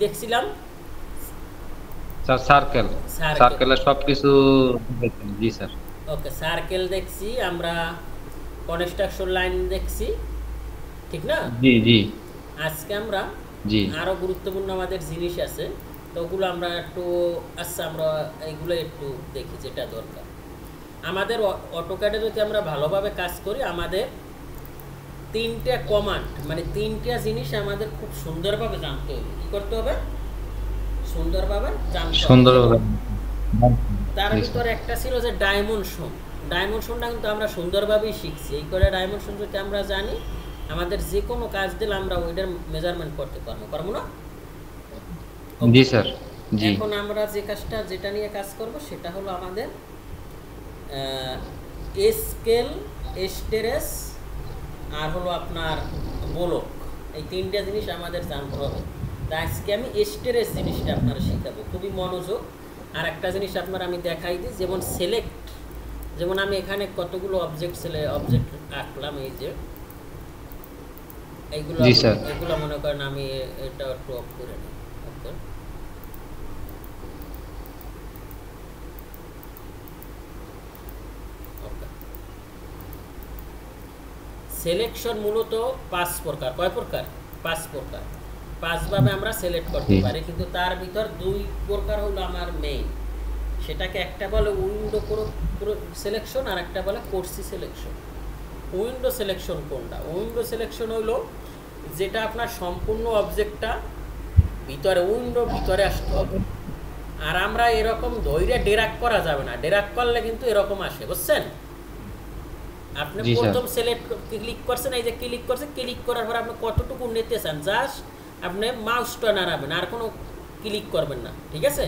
দেখছিলাম? Sir circle, circle. সার্কেলের সবকিছু দেখেন। জি স্যার। ওকে, সার্কেল দেখছি আমরা, কনস্ট্রাকশন লাইন দেখছি, ঠিক না? জি জি আজকে আমরা জি আরও গুরুত্বপূর্ণ আমাদের জিনিস আছে, তো ওগুলো আমরা একটু, আচ্ছা আমরা এইগুলো একটু দেখি যেটা দরকার আমাদের। অটোক্যাডে যদি আমরা ভালোভাবে কাজ করি, আমাদের তিনটা কমান্ড, মানে তিনটা জিনিস আমাদের খুব সুন্দরভাবে জানতে হবে। কি করতে হবে? সুন্দরভাবে জানতে হবে। যেমন সুন্দরভাবে। তার জি স্যার। ভিতরে একটা ছিল যে ডাইমেনশন। ডাইমেনশনটা কিন্তু আমরা সুন্দরভাবেই শিখছি। এই করে ডাইমেনশন যদি আমরা জানি, আমাদের যে কোনো কাজ দিলে আমরা ওইটার মেজারমেন্ট করতে পারবো, পারবো না? জি ওকে। স্যার। জি এখন আমরা যে কাজটা, যেটা নিয়ে কাজ করব, সেটা হলো আমাদের স্কেল, স্টেরেস, আর হলো আপনার বলক। এই তিনটা জিনিস আমাদের জানতে হবে। তাই আজকে আমি স্টেরেস জিনিসটা আপনারা শেখাবো, খুবই মনোযোগ। আর একটা জিনিস আপনার আমি দেখাই দিই, যেমন সিলেক্ট, যেমন আমি এখানে কতগুলো অবজেক্ট আঁকলাম, এই যে এইগুলো, জি স্যার। এগুলো মনে করেন আমি এটা একটু অফ করে নিই। ওকে, ওকে। সিলেকশন মূলত 5 প্রকার। কয় প্রকার? 5 প্রকার। 5 ভাবে আমরা সিলেক্ট করতে জি পারি, কিন্তু তার ভিতর 2 প্রকার হলো আমার মেইন। সেটাকে একটা বলে উইন্ডো সিলেকশন, আর একটা বলে কোর্সি সিলেকশন। উইন্ডো সিলেকশন কোনটা? উইন্ডো সিলেকশন হইলো যেটা আপনার সম্পূর্ণ অবজেক্টটা ভিতরে, উইন্ডোর ভিতরে আসতে হবে। আর আমরা এরকম ধৈর্য ডেরাক করা যাবে না, ডেরাক করলে কিন্তু এরকম আসে, বুঝছেন? আপনি জি স্যার। প্রথম সিলেক্ট ক্লিক করছেন, এই যে ক্লিক করছেন, ক্লিক করার পর আপনি কতটুকু নিতে চান, জাস্ট আপনি মাউসটা নাড়াবেন, আর কোনো ক্লিক করবেন না, ঠিক আছে?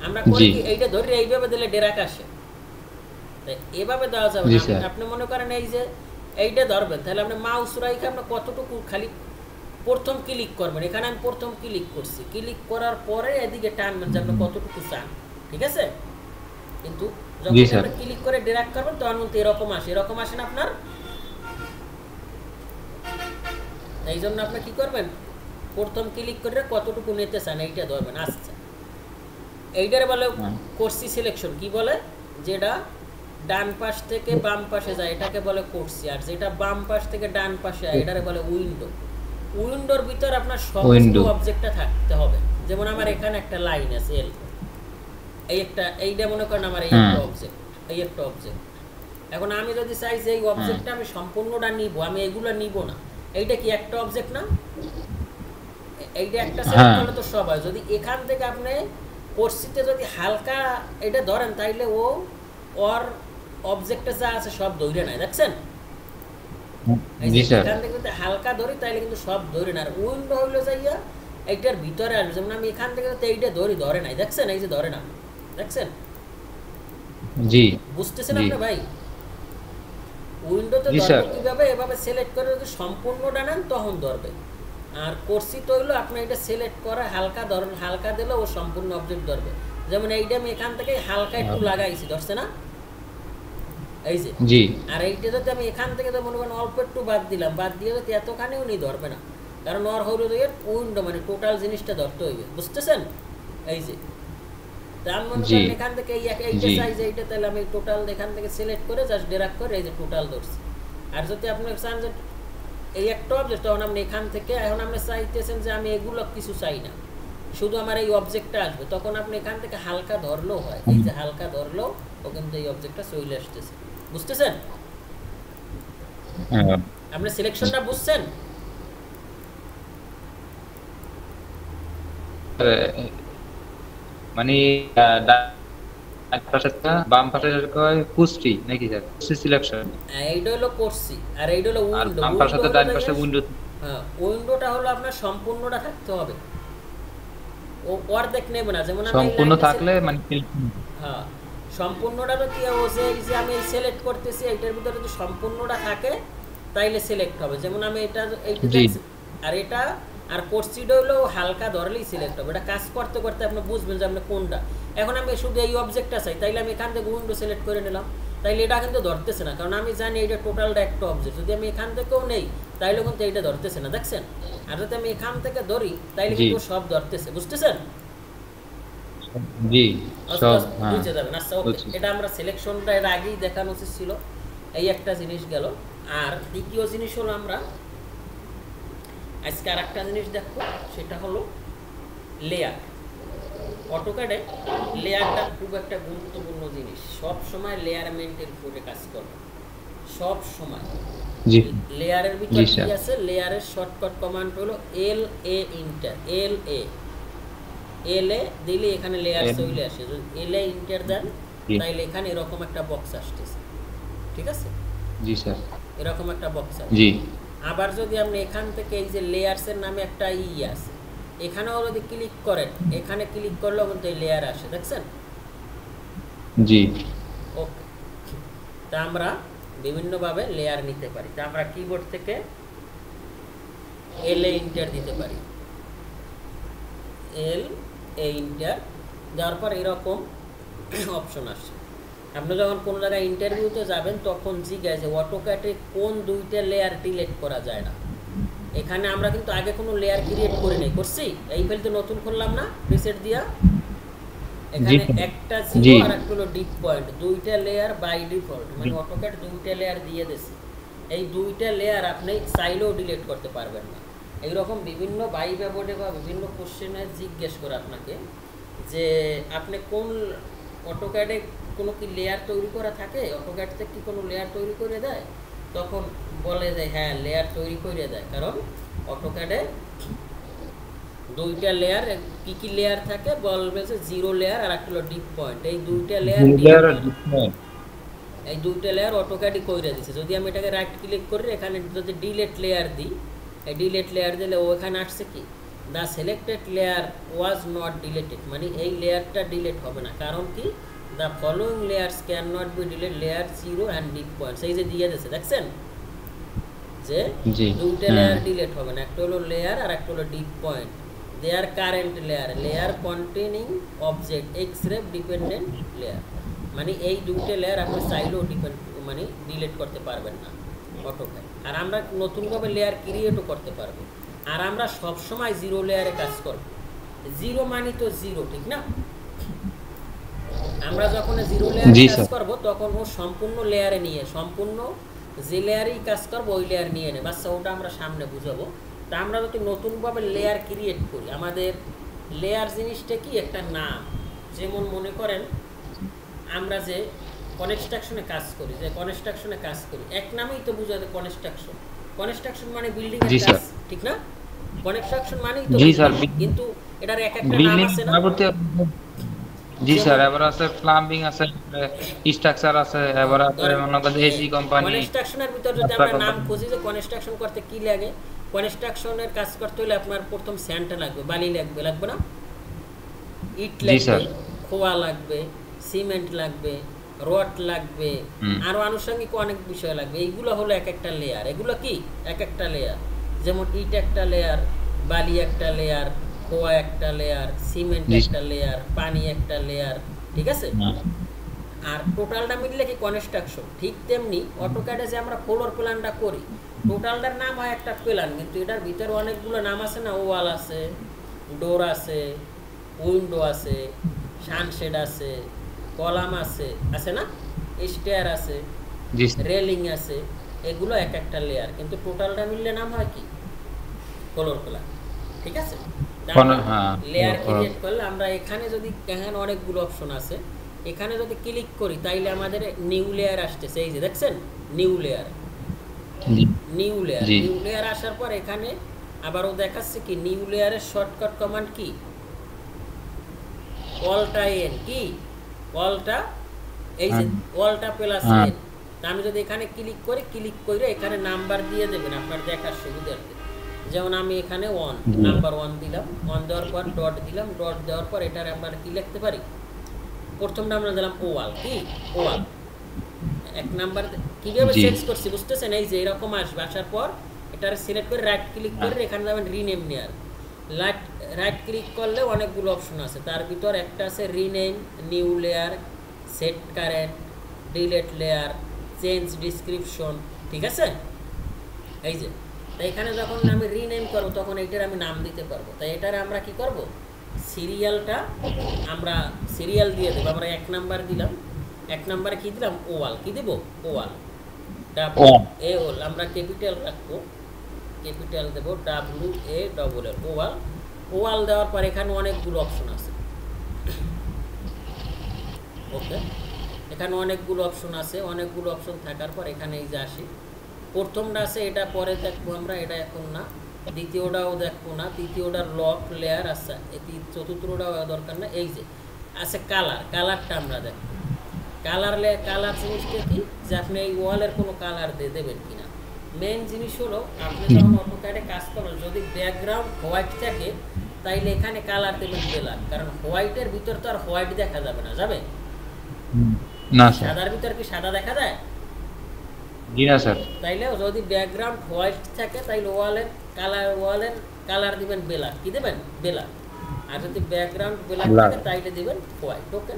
আমরা করি জি কি, এইটা ধরে এইভাবে দিলে ডেরাক আসে। তাই এভাবে দেওয়া যাবে জি না। স্যার। আপনি মনে করেন এই যে এইটা ধরবেন, তাহলে আপনি মাউস রাইখে আপনি কতটুকু খালি প্রথম ক্লিক করবেন। এখানে আমি প্রথম ক্লিক করছি, ক্লিক করার পরে এদিকে টানবেন যে আপনি কতটুকু চান, ঠিক আছে? কিন্তু জি যখন স্যার। আপনি ক্লিক করে ড্র্যাগ করবেন, তখন কিন্তু এরকম আসে, এরকম আসে না আপনার? এই জন্য আপনি কি করবেন, প্রথম ক্লিক করে কতটুকু নিতে চান এইটা ধরবেন। আচ্ছা, এইটার বলে হ্যাঁ। কোর্সি সিলেকশন। কি বলে? যেটা ডান পাশ থেকে বাম পাশে যায় এটাকে বলে কোর্সি, আর যেটা বাম পাশ থেকে ডান পাশে যায় এটারে বলে উইন্ডো। উইন্ডোর ভিতর আপনার সমস্ত উইন্ডো। অবজেক্টটা থাকতে হবে। যেমন আমার এখানে একটা লাইন আছে এল, এই একটা, এইটা মনে করেন আমার এই হ্যাঁ একটা অবজেক্ট, এই একটা অবজেক্ট। এখন আমি যদি চাই যে এই হ্যাঁ অবজেক্টটা আমি সম্পূর্ণটা নিব, আমি এগুলো নিব না, এইটা কি একটা অবজেক্ট না? এইটা একটা সিলেক্ট হ্যাঁ। করলে তো সব হয়। যদি এখান থেকে আপনি কোর্সিতে যদি হালকা এটা ধরেন, তাইলে ও ওর অবজেক্টে যা আছে সব ধরে নেয়, দেখছেন? এই যে জি স্যার। এখান থেকে যদি হালকা ধরি তাইলে কিন্তু সব ধরে না। আর উইন্ডো হইলো যাইয়া এইটার ভিতরে আসবে। যেমন আমি এখান থেকে তো এইটা ধরে নাই, দেখছেন? এই যে ধরে না, দেখছেন? জি বুঝতেছেন জি আপনি ভাই? উইন্ডোতে জি ধরবে স্যার। কিভাবে? এভাবে সিলেক্ট করে যদি সম্পূর্ণটা নেন তখন ধরবে। আর কোর্সি তো হইলো আপনি এটা সিলেক্ট করে হালকা ধরেন, হালকা দিলে ও সম্পূর্ণ অবজেক্ট ধরবে। যেমন এইটা আমি এখান থেকে হালকা একটু লাগাইছি, ধরছে না? এই যে। জি আর এইটা যদি আমি এখান থেকে তো মনে করেন অল্প একটু বাদ দিলাম, বাদ দিয়ে যদি এতখানেও নি ধরবে না, কারণ ওর হইল উইন্ডো, মানে টোটাল জিনিসটা ধরতে হইবে, বুঝতেছেন? এই যে, তা আমি মনে জি করেন এখান থেকে এইটা জি সাইজ, এইটা, তাহলে আমি টোটাল এখান থেকে সিলেক্ট করে জাস্ট ড্র্যাগ করে এই যে টোটাল ধরছি। আর যদি আপনি চান যে এই একটা অবজেক্ট, তখন আপনি এখান থেকে, এখন আপনি চাইতেছেন যে আমি এগুলো কিছু চাই না, শুধু আমার এই অবজেক্টটা আসবে, তখন আপনি এখান থেকে হালকা ধরলেও হয়। এই যে হালকা ধরলেও ও কিন্তু এই অবজেক্টটা চলে আসতেছে, বুঝতেছেন? হ্যাঁ। আপনি সিলেকশনটা বুঝছেন? মানে ডান পাশেরটা বাম পাশের কয় কুস্টি নাকি স্যার? কুস্টি সিলেকশন। এইটা হলো করছি, আর এইটা হলো আর উইন্ডো। বাম উইন্ডো পাশে হলো ডান পাশে উইন্ডো। হ্যাঁ, উইন্ডোটা হলো আপনার সম্পূর্ণটা থাকতে হবে, ও অর্ধেক নেবে না। যেমন আমি এই সম্পূর্ণ লাইনটা, থাকলে মানে হ্যাঁ, সম্পূর্ণটা তো কি ও যে এই যে আমি সিলেক্ট করতেছি এইটার ভিতরে যদি সম্পূর্ণটা থাকে তাইলে সিলেক্ট হবে। যেমন আমি এটা, এইটা জি দেখছি, আর এটা, আর কোর্সিটা হলো হালকা ধরলেই সিলেক্ট হবে। এটা কাজ করতে করতে আপনি বুঝবেন যে আপনি কোনটা। এখন আমি শুধু এই অবজেক্টটা চাই, তাইলে আমি এখান থেকে উইন্ডো সিলেক্ট করে নিলাম। তাইলে এটা কিন্তু ধরতেছে না, কারণ আমি জানি এটা টোটালটা একটা অবজেক্ট। যদি আমি এখান থেকেও নেই তাইলে কিন্তু এইটা ধরতেছে না, দেখছেন? আর যদি আমি এখান থেকে ধরি তাইলে জি কিন্তু সব ধরতেছে, বুঝতেছেন? জি আস্তে সব আস্তে হ্যাঁ বুঝে যাবেন। আচ্ছা ওকে, বুঝছি এটা আমরা সিলেকশনটা এর আগেই দেখানো উচিত ছিল। এই একটা জিনিস গেল। আর দ্বিতীয় জিনিস হলো আমরা আজকে আর একটা জিনিস দেখবো, সেটা হলো লেয়ার। অটোক্যাডে লেয়ারটা খুব একটা গুরুত্বপূর্ণ জিনিস, সব সময় লেয়ার মেইনটেইন করে কাজ করবে, সব সময়। জি লেয়ারের ভিতর জি কি স্যার আছে? লেয়ারের শর্টকাট কমান্ড হলো এল এ ইন্টার। এল এ দিলে এখানে লেয়ার চলে আসে। যদি এল এ ইন্টার দেন জি তাইলে এখানে এরকম একটা বক্স আসতেছে, ঠিক আছে? জি স্যার এরকম একটা বক্স আসে। জি আবার যদি আপনি এখান থেকে এই যে লেয়ারসের নামে একটা আছে, এখানেও যদি ক্লিক করেন, এখানে ক্লিক করলেও কিন্তু এই লেয়ার আসে, দেখছেন? জি ওকে, তা আমরা বিভিন্নভাবে লেয়ার নিতে পারি। তা আমরা কিবোর্ড থেকে এল এ ইন্টার দিতে পারি। এল এ ইন্টার দেওয়ার পর এরকম অপশন আসে। আপনি যখন কোনো জায়গায় ইন্টারভিউতে যাবেন তখন জিজ্ঞাসা যে অটোক্যাডে কোন দুইটা লেয়ার ডিলিট করা যায় না। এখানে আমরা কিন্তু আগে কোনো লেয়ার ক্রিয়েট করে নেই, করছি? এই ফাইল তো নতুন করলাম না রিসেট দিয়া? জি এখানে একটা জিরো জি আর একটা হলো ডিপ পয়েন্ট, দুইটা লেয়ার বাই ডিফল্ট, মানে অটোক্যাড দুইটা লেয়ার দিয়ে দিয়েছে। এই দুইটা লেয়ার আপনি চাইলেও ডিলিট করতে পারবেন না। এইরকম বিভিন্ন বাইবা বোর্ডে বা বিভিন্ন কোশ্চেনে জিজ্ঞেস করে আপনাকে যে আপনি কোন অটোক্যাডে কোনো কি লেয়ার তৈরি করা থাকে, অটোক্যাড থেকে কি কোনো লেয়ার তৈরি করে দেয়? তখন বলে যে হ্যাঁ লেয়ার তৈরি করে দেয়, কারণ অটোক্যাডে দুইটা লেয়ার, কি কি লেয়ার থাকে বলবে যে জিরো লেয়ার আর একটা হলো ডিপ পয়েন্ট। এই দুইটা লেয়ার এই দুইটা লেয়ার অটোক্যাডই কইরা দিছে। যদি আমি এটাকে রাইট ক্লিক করি, এখানে যদি ডিলিট লেয়ার দিই, এই ডিলিট লেয়ার দিলে ওখানে আসছে কি the selected layer was not deleted, মানে এই লেয়ারটা ডিলিট হবে না। কারণ কি the following layers can not be delete, layer zero and deep points, এই যে দিয়ে দিয়েছে, দেখছেন যে দুইটা লেয়ার ডিলিট হবে না, একটা হলো লেয়ার আর একটা হলো deep point. There current layer containing object xref dependent layer, মানে এই দুইটা লেয়ার আপনি চাইলেও মানে ডিলিট করতে পারবেন না অটোক্যাড। আর আমরা নতুনভাবে লেয়ার ক্রিয়েটও করতে পারবো। আর আমরা সবসময় জিরো লেয়ারে কাজ করব। জিরো মানে তো জিরো, ঠিক না? আমরা যখন জিরো লেয়ারে কাজ করব তখন ও সম্পূর্ণ লেয়ারে নিয়ে, সম্পূর্ণ যে লেয়ারেই কাজ করবো ওই লেয়ার নিয়ে নেবে। আচ্ছা ওটা আমরা সামনে বুঝাবো। তা আমরা যদি নতুনভাবে লেয়ার ক্রিয়েট করি, আমাদের লেয়ার জিনিসটা কি একটা নাম। যেমন মনে করেন আমরা যে কনস্ট্রাকশনে কাজ করি, এক নামেই তো বুঝাতে কনস্ট্রাকশন। কনস্ট্রাকশন মানে বিল্ডিং এর কাজ, ঠিক না? কনস্ট্রাকশন মানেই তো, কিন্তু এটার এক একটা নাম আছে না? জি স্যার, এবার আছে প্লাম্বিং, আছে স্ট্রাকচার, আছে এবার আছে মনে করেন এসি কোম্পানি। কনস্ট্রাকশনের ভিতর যদি আমরা নাম খুঁজি যে কনস্ট্রাকশন করতে কি লাগে, কনস্ট্রাকশনের কাজ করতে হলে আপনার প্রথম স্যান্ড লাগবে, বালি লাগবে, লাগবে না? ইট লাগবে, খোয়া লাগবে, সিমেন্ট লাগবে, রড লাগবে, আরো আনুষঙ্গিক অনেক বিষয় লাগবে। এইগুলো হলো এক একটা লেয়ার। এগুলো কি এক একটা লেয়ার, যেমন ইট একটা লেয়ার, বালি একটা লেয়ার, খোয়া একটা লেয়ার, সিমেন্ট একটা লেয়ার, পানি একটা লেয়ার, ঠিক আছে? আর টোটালটা মিললে কি কনস্ট্রাকশন। ঠিক তেমনি অটোক্যাডে যে আমরা ফ্লোর প্ল্যানটা করি, টোটালটার নাম হয় একটা প্ল্যান, কিন্তু এটার ভিতরে অনেকগুলো নাম আছে না? ওয়াল আছে, ডোর আছে, উইন্ডো আছে, সানশেড আছে, কলাম আছে, আছে না? স্টেয়ার আছে, রেলিং আছে, এগুলো এক একটা লেয়ার, কিন্তু টোটালটা মিললে নাম হয় কি ফ্লোর প্ল্যান, ঠিক আছে? লেয়ার ক্রিয়েট করলে আমরা এখানে যদি, এখানে অনেকগুলো অপশন আছে, এখানে যদি ক্লিক করি তাইলে আমাদের নিউ লেয়ার আসতেছে। এই যে দেখছেন নিউ লেয়ার, নিউ লেয়ার আসার পর এখানে আবারও দেখাচ্ছে কি নিউ লেয়ারের শর্টকাট কমান্ড কি অল্টা এন, কি অল্টা, এই যে অল্টা প্লাস এন। আমি যদি এখানে ক্লিক করি, ক্লিক করে এখানে নাম্বার দিয়ে দেবেন আপনার দেখার সুবিধার্থে। যেমন আমি এখানে নাম্বার 1 দিলাম, 1 দেওয়ার পর ডট দিলাম, ডট দেওয়ার পর এটার আমরা কি লিখতে পারি, প্রথমটা আমরা দিলাম ওয়াল, কি ওয়াল। এক নাম্বার কিভাবে চেঞ্জ করছি বুঝতেছেন? এই যে এরকম আসবে, আসার পর এটার সিলেক্ট করে রাইট ক্লিক করে এখানে যাবেন রিনেম নেয়ার। রাইট ক্লিক করলে অনেকগুলো অপশন আছে, তার ভিতর একটা আছে rename, new layer, set current, delete layer, change description, ঠিক আছে? এই যে তাই এখানে যখন আমি রিনেম করব তখন এইটার আমি নাম দিতে পারবো। তাই এটার আমরা কি করব, সিরিয়ালটা আমরা সিরিয়াল দিয়ে দেবো। আমরা 1 নাম্বার দিলাম, 1 নাম্বারে কি দিলাম, ওয়াল, কি দেব, ওয়াল, WAL আমরা ক্যাপিটাল রাখবো, ক্যাপিটাল দেব WALL, ওয়াল। ওয়াল দেওয়ার পর এখানে অনেকগুলো অপশন আছে, ওকে, এখানে অনেকগুলো অপশন আছে। অনেকগুলো অপশন থাকার পর এখানে এই যে আসি, প্রথমটা আছে এটা পরে দেখবো আমরা, এটা এখন না। দ্বিতীয়টাও দেখবো না, তৃতীয়টার লক লেয়ার আছে, চতুর্থটাও দরকার না। এই যে আছে কালার, কালারটা আমরা দেখবো। কালার জিনিসটা কি, যে আপনি এই ওয়ালের কোনো কালার দিয়ে দেবেন কিনা। মেন জিনিস হলো আপনি যখন অটোক্যাডে কাজ করবেন, যদি ব্যাকগ্রাউন্ড হোয়াইট থাকে তাইলে এখানে কালার দেবেন ব্ল্যাক, কারণ হোয়াইটের ভিতর তো আর হোয়াইট দেখা যাবে না, যাবে না স্যার। সাদার ভিতর কি সাদা দেখা যায়? জি না স্যার। তাইলে যদি ব্যাকগ্রাউন্ড হোয়াইট থাকে তাইলে ওয়ালের কালার দিবেন ব্ল্যাক, কি দেবেন, ব্ল্যাক। আর যদি ব্যাকগ্রাউন্ড ব্ল্যাক থাকে তাইলে দিবেন হোয়াইট, ওকে।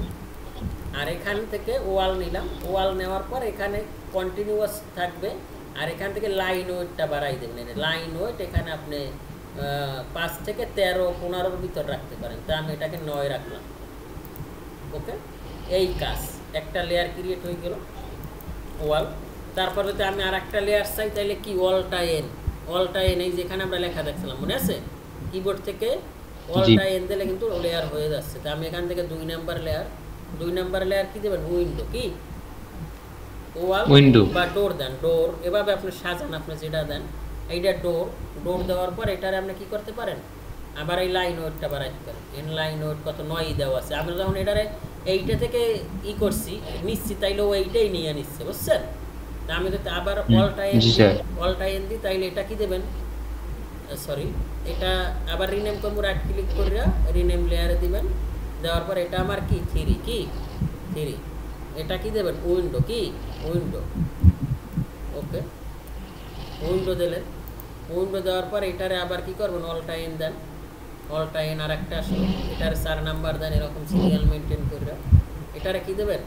আর এখান থেকে ওয়াল নিলাম, ওয়াল নেওয়ার পর এখানে কন্টিনিউয়াস থাকবে, আর এখান থেকে লাইন ওয়েটটা বাড়াই দেবেন। লাইন ওয়েট এখানে আপনি 5 থেকে 13-15 ভিতর রাখতে পারেন, তা আমি এটাকে 9 রাখলাম, ওকে। এই কাজ, একটা লেয়ার ক্রিয়েট হয়ে গেল ওয়াল। তারপর যদি আমি আর একটা লেয়ার চাই তাহলে কি, অলটা এন, এই যেখানে আমরা লেখা দেখছিলাম মনে আছে, কিবোর্ড থেকে অলটা এন দিলে কিন্তু লেয়ার হয়ে যাচ্ছে। তা আমি এখান থেকে 2 নাম্বার লেয়ার কি দেবেন, উইন্ডো, কি ওয়াল বা ডোর দেন, ডোর এভাবে আপনি সাজান, আপনি যেটা দেন। এইটা ডোর দেওয়ার পর এটারে আপনি কি করতে পারেন, আবার এই লাইন ওয়েটটা বাড়াইতে পারেন। এন লাইন ওয়েট কত, 9 দেওয়া আছে। আমরা যখন এটারে এইটা থেকে করছি নিচ্ছি, তাইলেও এইটাই নিয়ে নিচ্ছে, বুঝছেন? তা আমি যদি আবার অলটা এন দিই তাইলে এটা কি দেবেন, সরি, এটা আবার রিনেম করবো, রাইট ক্লিক করে রিনেম লেয়ারে দিবেন। দেওয়ার পর এটা আমার কি, 3, এটা কি দেবেন, উইন্ডো, কি উইন্ডো, ওকে। উইন্ডো দিলেন, উইন্ডো দেওয়ার পর এটারে আবার কি করবেন, অলটা এন দেন, অলটা এন আর একটা আসলো, এটারে 4 নাম্বার দেন, এরকম সিরিয়াল মেনটেন করে। এটারে কি দেবেন,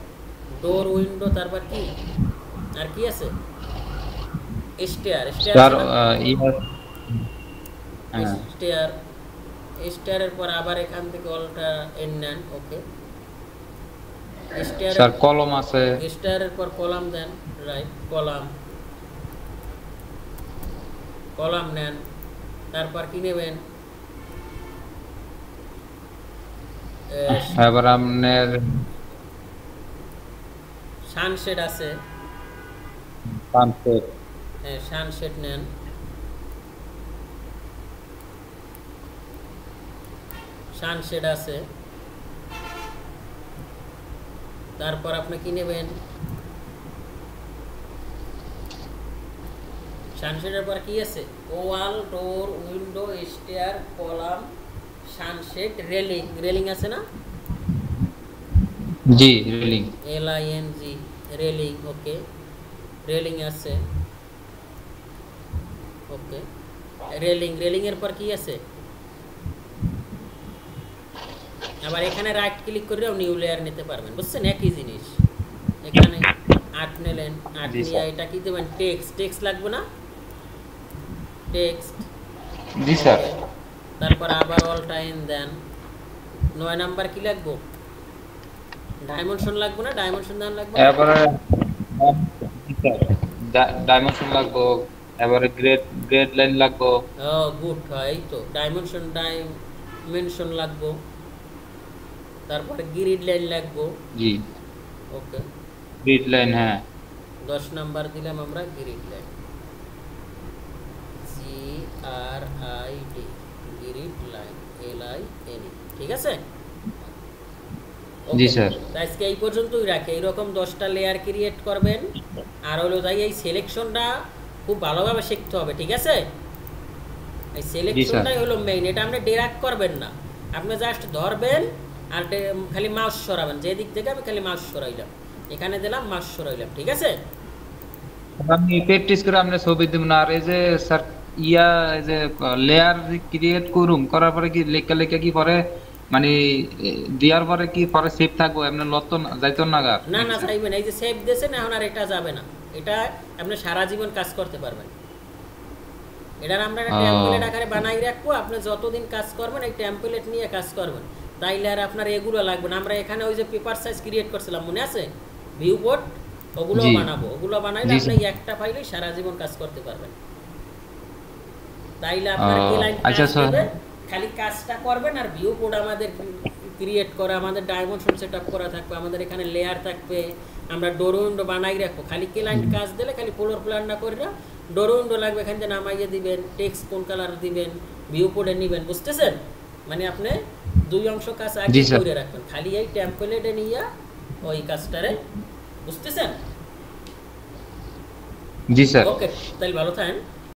ডোর, উইন্ডো, তারপর কি আর কি আছে, স্টেয়ারের পর আবার এখান থেকে অলটা এন নেন, ওকে। স্যার কলম আছে, স্টেয়ারের পর কলাম দেন, রাইট, কলাম নেন। তারপর কি নেবেন, এবার আপনার সানশেড আছে, সানশেড নেন। সানশেড আছে, তারপর আপনি কি নেবেন, সানশেডের পর কি আছে, ওয়াল, ডোর, window, stair, column, sunshade, railing আছে না, জি রেলিং, LING, রেলিং, ওকে, রেলিং আছে, ওকে। রেলিং এর পর কি আছে, আবার এখানে রাইট ক্লিক করেও নিউ লেয়ার নিতে পারবেন, বুঝছেন? একই জিনিস। এখানে 8 নিলেন, 8 নিয়ে এটা কি দেবেন, টেক্সট লাগবে না, টেক্সট, জি স্যার। তারপর আবার অলটা এন দেন। 9 নাম্বার কি লাগবে, ডাইমেনশন লাগবে না, ডাইমেনশন দেন লাগবে, এবারে ডাইমেনশন লাগবে, এবারে গ্রেড লাইন লাগবে। গুড, এই তো ডাইমেনশন লাগবে, তারপরে গ্রিড লাইন লাগবে, জি, ওকে, গ্রিড লাইন, হ্যাঁ। 10 নাম্বার দিলাম আমরা, grid line, GRID, grid line, LIN, ঠিক আছে? জি স্যার। আজকে এই পর্যন্তই রাখি। এইরকম 10টা লেয়ার ক্রিয়েট করবেন, আর হলো তাই এই সিলেকশনটা খুব ভালোভাবে শিখতে হবে, ঠিক আছে? এই সিলেকশনটাই হলো মেইন, এটা আপনি ড্র্যাগ করবেন না, আপনি জাস্ট ধরবেন আর খালি মাউস সরাবেন, যে দিক থেকে আমি খালি মাউস সরাইলাম, এখানে দিলাম, মাউস সরাইলাম, ঠিক আছে? আমি প্র্যাকটিস করে আপনি ছবি দিব না। আর এই যে স্যার এই যে লেয়ার ক্রিয়েট করুম, করার পরে কি লেখা কি পরে মানে দেওয়ার পরে কি পরে সেভ থাকবো এমনি লতো যাইতো না গা না না চাইবেন, এই যে সেভ দিয়েছেন এখন আর এটা যাবে না, এটা আপনি সারা জীবন কাজ করতে পারবেন। এটার আমরা একটা টেমপ্লেট আকারে বানাই রাখবো, আপনি যতদিন কাজ করবেন এই টেমপ্লেট নিয়ে কাজ করবেন, তাইলে আর আপনার এগুলো লাগবে না। আমরা এখানে ওই যে পেপার সাইজ ক্রিয়েট করছিলাম মনে আছে, ভিউ বোর্ড, ওগুলো বানাবো, ওগুলো বানাইলে আপনি একটা ফাইলে সারা জীবন কাজ করতে পারবেন। তাইলে আপনার ক্লায়েন্ট কাজ দেবে, খালি কাজটা করবেন আর ভিউ বোর্ড আমাদের ক্রিয়েট করা, আমাদের ডাইমেনশন সেটআপ করা থাকবে, আমাদের এখানে লেয়ার থাকবে, আমরা ডোর উইন্ডো বানাই রাখবো, খালি ক্লায়েন্ট কাজ দিলে খালি ফ্লোর প্ল্যান না করে না, ডোর উইন্ডো লাগবে, এখান থেকে নামাইয়ে দিবেন, টেক্সট কোন কালার দিবেন, ভিউ বোর্ডে নেবেন, বুঝতেছেন? মানে আপনি দুই অংশ কাজ আগে করে রাখবেন, খালি এই টেমপ্লেটে নিয়ে ওই কাজটারে, বুঝতেছেন? জি স্যার। ওকে, তাহলে ভালো থাকেন।